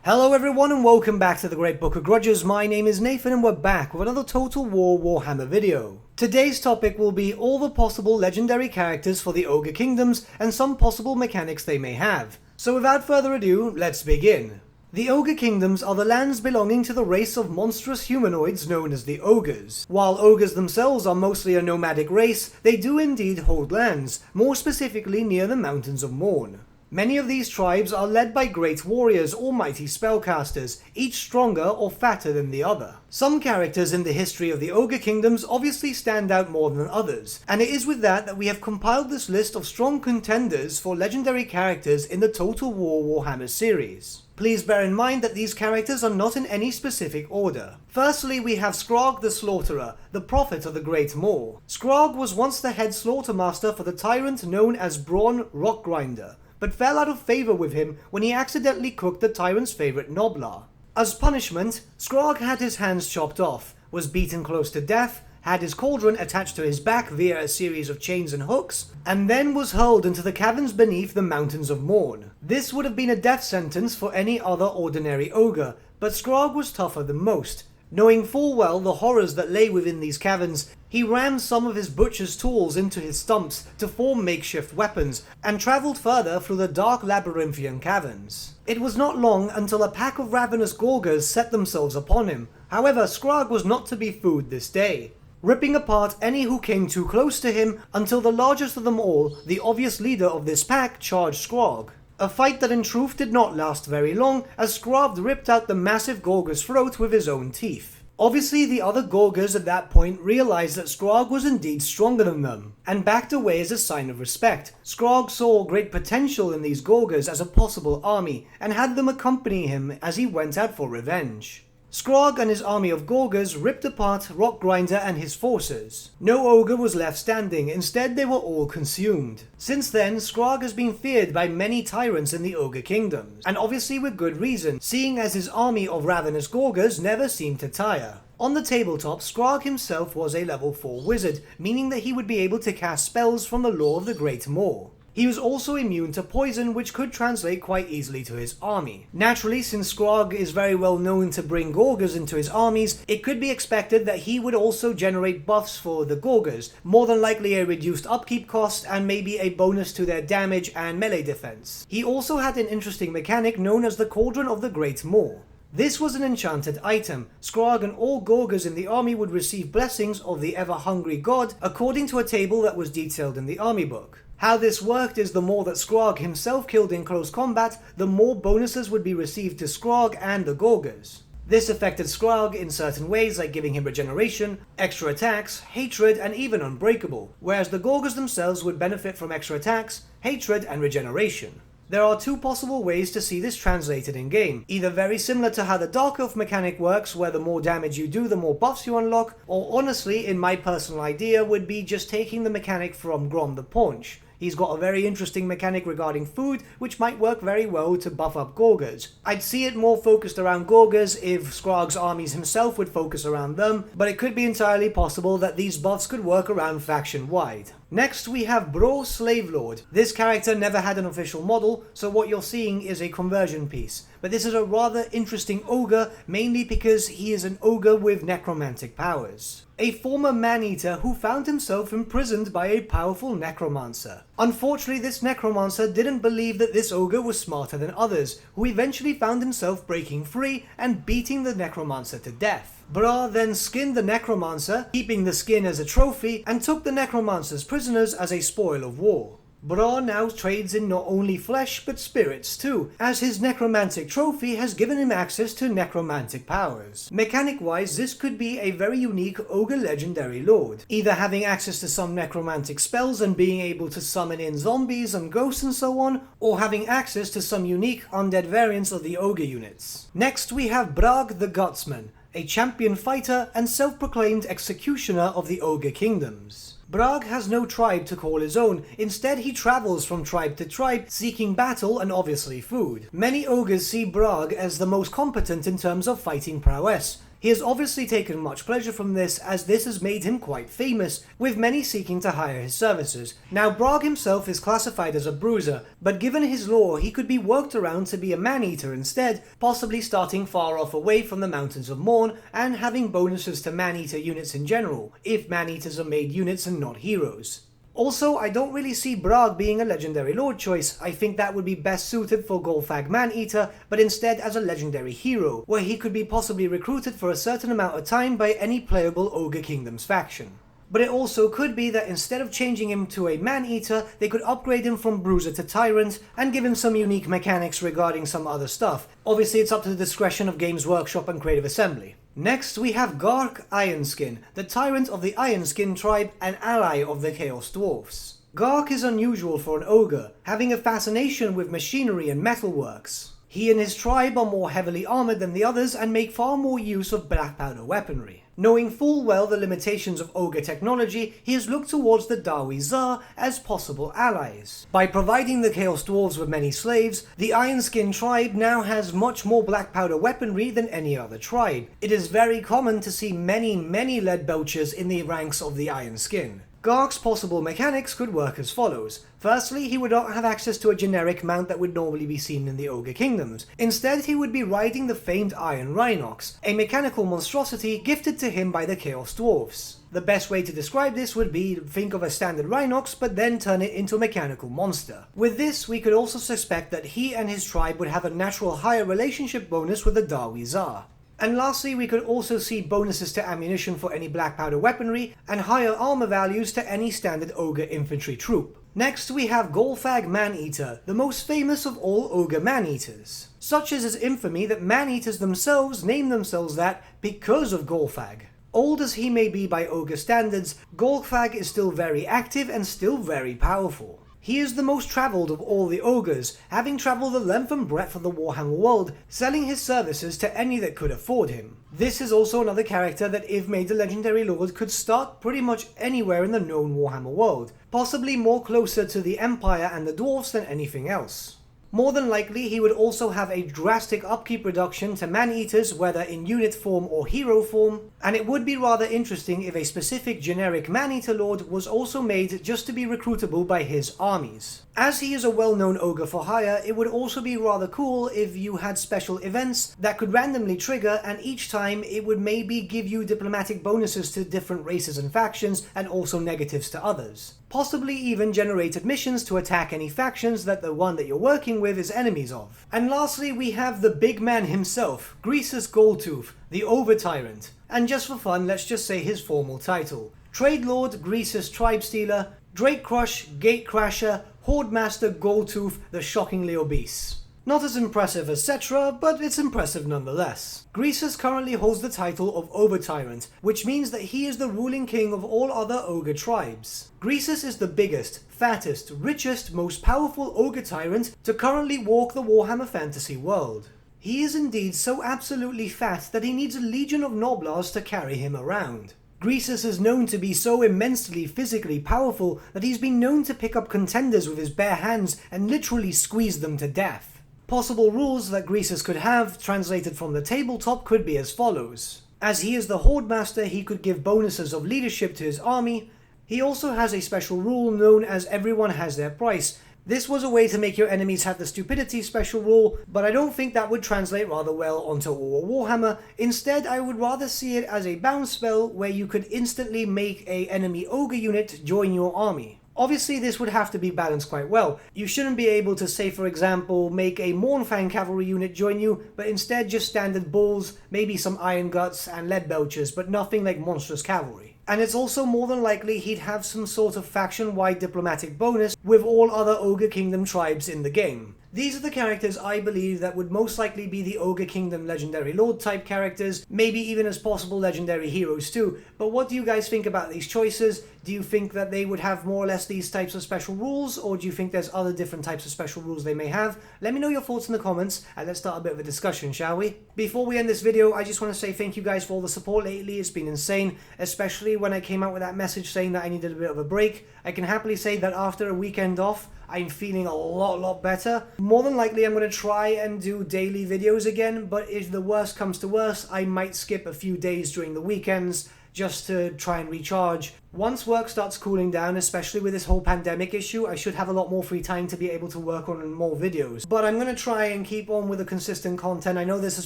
Hello everyone and welcome back to the Great Book of Grudges. My name is Nathan and we're back with another Total War Warhammer video. Today's topic will be all the possible legendary characters for the Ogre Kingdoms and some possible mechanics they may have. So without further ado, let's begin. The Ogre Kingdoms are the lands belonging to the race of monstrous humanoids known as the Ogres. While Ogres themselves are mostly a nomadic race, they do indeed hold lands, more specifically near the Mountains of Morn. Many of these tribes are led by great warriors or mighty spellcasters, each stronger or fatter than the other. Some characters in the history of the Ogre Kingdoms obviously stand out more than others, and it is with that we have compiled this list of strong contenders for legendary characters in the Total War Warhammer series. Please bear in mind that these characters are not in any specific order. Firstly, we have Skrog the Slaughterer, the Prophet of the Great Maw. Skrog was once the head slaughtermaster for the tyrant known as Braun Rockgrinder, but fell out of favour with him when he accidentally cooked the tyrant's favourite Noblar. As punishment, Skrog had his hands chopped off, was beaten close to death, had his cauldron attached to his back via a series of chains and hooks, and then was hurled into the caverns beneath the Mountains of Morn. This would have been a death sentence for any other ordinary ogre, but Skrog was tougher than most. Knowing full well the horrors that lay within these caverns, he rammed some of his butcher's tools into his stumps to form makeshift weapons, and travelled further through the dark labyrinthian caverns. It was not long until a pack of ravenous Gorgers set themselves upon him. However, Skrog was not to be fooled this day, ripping apart any who came too close to him until the largest of them all, the obvious leader of this pack, charged Skrog. A fight that in truth did not last very long, as Skrog ripped out the massive Gorger's throat with his own teeth. Obviously, the other Gorgers at that point realized that Skrog was indeed stronger than them, and backed away as a sign of respect. Skrog saw great potential in these Gorgers as a possible army, and had them accompany him as he went out for revenge. Skrog and his army of Gorgers ripped apart Rockgrinder and his forces. No ogre was left standing, instead they were all consumed. Since then, Skrog has been feared by many tyrants in the Ogre Kingdoms, and obviously with good reason, seeing as his army of ravenous Gorgers never seemed to tire. On the tabletop, Skrog himself was a level 4 wizard, meaning that he would be able to cast spells from the lore of the Great Maw. He was also immune to poison, which could translate quite easily to his army. Naturally, since Skrog is very well known to bring Gorgers into his armies, it could be expected that he would also generate buffs for the Gorgers, more than likely a reduced upkeep cost and maybe a bonus to their damage and melee defense. He also had an interesting mechanic known as the Cauldron of the Great Maw. This was an enchanted item. Skrog and all Gorgers in the army would receive blessings of the ever-hungry god according to a table that was detailed in the army book. How this worked is the more that Skrog himself killed in close combat, the more bonuses would be received to Skrog and the Gorgers. This affected Skrog in certain ways, like giving him regeneration, extra attacks, hatred, and even unbreakable, whereas the Gorgers themselves would benefit from extra attacks, hatred, and regeneration. There are two possible ways to see this translated in game, either very similar to how the Dark Elf mechanic works, where the more damage you do the more buffs you unlock, or honestly, in my personal idea, would be just taking the mechanic from Grom the Paunch. He's got a very interesting mechanic regarding food, which might work very well to buff up Gorgers. I'd see it more focused around Gorgers if Skrog's armies himself would focus around them, but it could be entirely possible that these buffs could work around faction-wide. Next we have Bro Slavelord. This character never had an official model, so what you're seeing is a conversion piece. But this is a rather interesting ogre, mainly because he is an ogre with necromantic powers. A former man-eater who found himself imprisoned by a powerful necromancer. Unfortunately, this necromancer didn't believe that this ogre was smarter than others, who eventually found himself breaking free and beating the necromancer to death. Bra then skinned the necromancer, keeping the skin as a trophy, and took the necromancer's prisoners as a spoil of war. Bra now trades in not only flesh but spirits too, as his necromantic trophy has given him access to necromantic powers. Mechanic-wise, this could be a very unique ogre legendary lord, either having access to some necromantic spells and being able to summon in zombies and ghosts and so on, or having access to some unique undead variants of the ogre units. Next we have Brog the Gutsman, a champion fighter and self-proclaimed executioner of the Ogre Kingdoms. Brog has no tribe to call his own, instead he travels from tribe to tribe seeking battle and obviously food. Many ogres see Brog as the most competent in terms of fighting prowess. He has obviously taken much pleasure from this, as this has made him quite famous, with many seeking to hire his services. Now Brog himself is classified as a bruiser, but given his lore he could be worked around to be a man-eater instead, possibly starting far off away from the Mountains of Morn and having bonuses to man-eater units in general, if man-eaters are made units and not heroes. Also, I don't really see Brog being a legendary lord choice. I think that would be best suited for Goldfag Man-Eater, but instead as a legendary hero, where he could be possibly recruited for a certain amount of time by any playable Ogre Kingdoms faction. But it also could be that instead of changing him to a Man-Eater, they could upgrade him from Bruiser to Tyrant, and give him some unique mechanics regarding some other stuff. Obviously it's up to the discretion of Games Workshop and Creative Assembly. Next we have Gark Ironskin, the Tyrant of the Ironskin tribe and ally of the Chaos Dwarfs. Gark is unusual for an ogre, having a fascination with machinery and metalworks. He and his tribe are more heavily armoured than the others and make far more use of black powder weaponry. Knowing full well the limitations of ogre technology, he has looked towards the Dawi Zar as possible allies. By providing the Chaos Dwarves with many slaves, the Ironskin tribe now has much more black powder weaponry than any other tribe. It is very common to see many lead belchers in the ranks of the Ironskin. Gark's possible mechanics could work as follows. Firstly, he would not have access to a generic mount that would normally be seen in the Ogre Kingdoms. Instead, he would be riding the famed Iron Rhinox, a mechanical monstrosity gifted to him by the Chaos Dwarfs. The best way to describe this would be think of a standard Rhinox, but then turn it into a mechanical monster. With this, we could also suspect that he and his tribe would have a natural higher relationship bonus with the Dawi Zar. And lastly, we could also see bonuses to ammunition for any black powder weaponry, and higher armor values to any standard ogre infantry troop. Next we have Goldfag Man-Eater, the most famous of all ogre man-eaters. Such is his infamy that man-eaters themselves name themselves that because of Goldfag. Old as he may be by ogre standards, Goldfag is still very active and still very powerful. He is the most travelled of all the ogres, having travelled the length and breadth of the Warhammer world, selling his services to any that could afford him. This is also another character that if made a legendary lord could start pretty much anywhere in the known Warhammer world, possibly more closer to the Empire and the Dwarfs than anything else. More than likely, he would also have a drastic upkeep reduction to man-eaters, whether in unit form or hero form, and it would be rather interesting if a specific generic man-eater lord was also made just to be recruitable by his armies. As he is a well-known ogre for hire, it would also be rather cool if you had special events that could randomly trigger, and each time it would maybe give you diplomatic bonuses to different races and factions, and also negatives to others. Possibly even generated missions to attack any factions that the one that you're working with is enemies of. And lastly, we have the big man himself, Greasus Goldtooth, the Over-Tyrant. And just for fun, let's just say his formal title. Trade Lord, Greasus Tribe Stealer, Drake Crush, Gate Crasher, Horde Master Goldtooth, the Shockingly Obese. Not as impressive as Cetra, but it's impressive nonetheless. Greasus currently holds the title of Over-Tyrant, which means that he is the ruling king of all other ogre tribes. Greasus is the biggest, fattest, richest, most powerful ogre tyrant to currently walk the Warhammer fantasy world. He is indeed so absolutely fat that he needs a legion of Noblars to carry him around. Greasus is known to be so immensely physically powerful that he's been known to pick up contenders with his bare hands and literally squeeze them to death. Possible rules that Greasus could have, translated from the tabletop, could be as follows. As he is the Horde Master, he could give bonuses of leadership to his army. He also has a special rule known as Everyone Has Their Price. This was a way to make your enemies have the stupidity special rule, but I don't think that would translate rather well onto all Warhammer. Instead, I would rather see it as a bounce spell where you could instantly make an enemy ogre unit join your army. Obviously, this would have to be balanced quite well. You shouldn't be able to, say for example, make a Mournfang cavalry unit join you, but instead just standard bulls, maybe some iron guts and lead belchers, but nothing like monstrous cavalry. And it's also more than likely he'd have some sort of faction-wide diplomatic bonus with all other Ogre Kingdom tribes in the game. These are the characters I believe that would most likely be the Ogre Kingdom Legendary Lord type characters, maybe even as possible legendary heroes too. But what do you guys think about these choices? Do you think that they would have more or less these types of special rules, or do you think there's other different types of special rules they may have? Let me know your thoughts in the comments, and let's start a bit of a discussion, shall we? Before we end this video, I just want to say thank you guys for all the support lately. It's been insane, especially when I came out with that message saying that I needed a bit of a break. I can happily say that after a weekend off, I'm feeling a lot better. More than likely I'm going to try and do daily videos again, but if the worst comes to worst, I might skip a few days during the weekends just to try and recharge. Once work starts cooling down, especially with this whole pandemic issue, I should have a lot more free time to be able to work on more videos. But I'm going to try and keep on with the consistent content. I know this has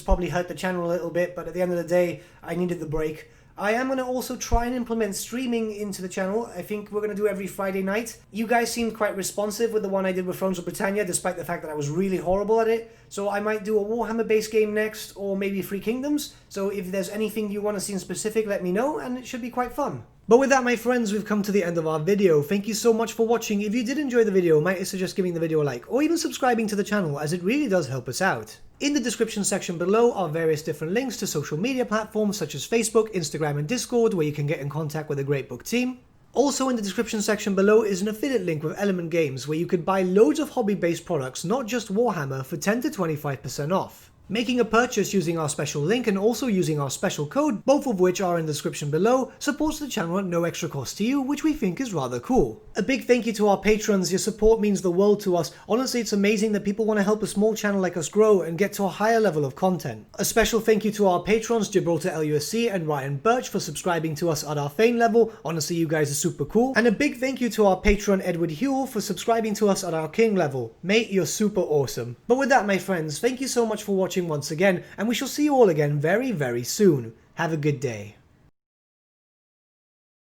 probably hurt the channel a little bit, but at the end of the day, I needed the break. I am going to also try and implement streaming into the channel. I think we're going to do every Friday night. You guys seemed quite responsive with the one I did with Thrones of Britannia, despite the fact that I was really horrible at it. So I might do a Warhammer base game next, or maybe Three Kingdoms. So if there's anything you want to see in specific, let me know, and it should be quite fun. But with that, my friends, we've come to the end of our video. Thank you so much for watching. If you did enjoy the video, might I suggest giving the video a like, or even subscribing to the channel, as it really does help us out. In the description section below are various different links to social media platforms such as Facebook, Instagram and Discord, where you can get in contact with the Great Book team. Also in the description section below is an affiliate link with Element Games, where you could buy loads of hobby-based products, not just Warhammer, for 10 to 25% off. Making a purchase using our special link and also using our special code, both of which are in the description below, supports the channel at no extra cost to you, which we think is rather cool. A big thank you to our patrons. Your support means the world to us. Honestly, it's amazing that people want to help a small channel like us grow and get to a higher level of content. A special thank you to our patrons Gibraltar LUSC and Ryan Bertsche for subscribing to us at our Fame level. Honestly, you guys are super cool. And a big thank you to our patron Edward Huell for subscribing to us at our King level. Mate, you're super awesome. But with that, my friends, thank you so much for watching once again, and we shall see you all again very soon. Have a good day.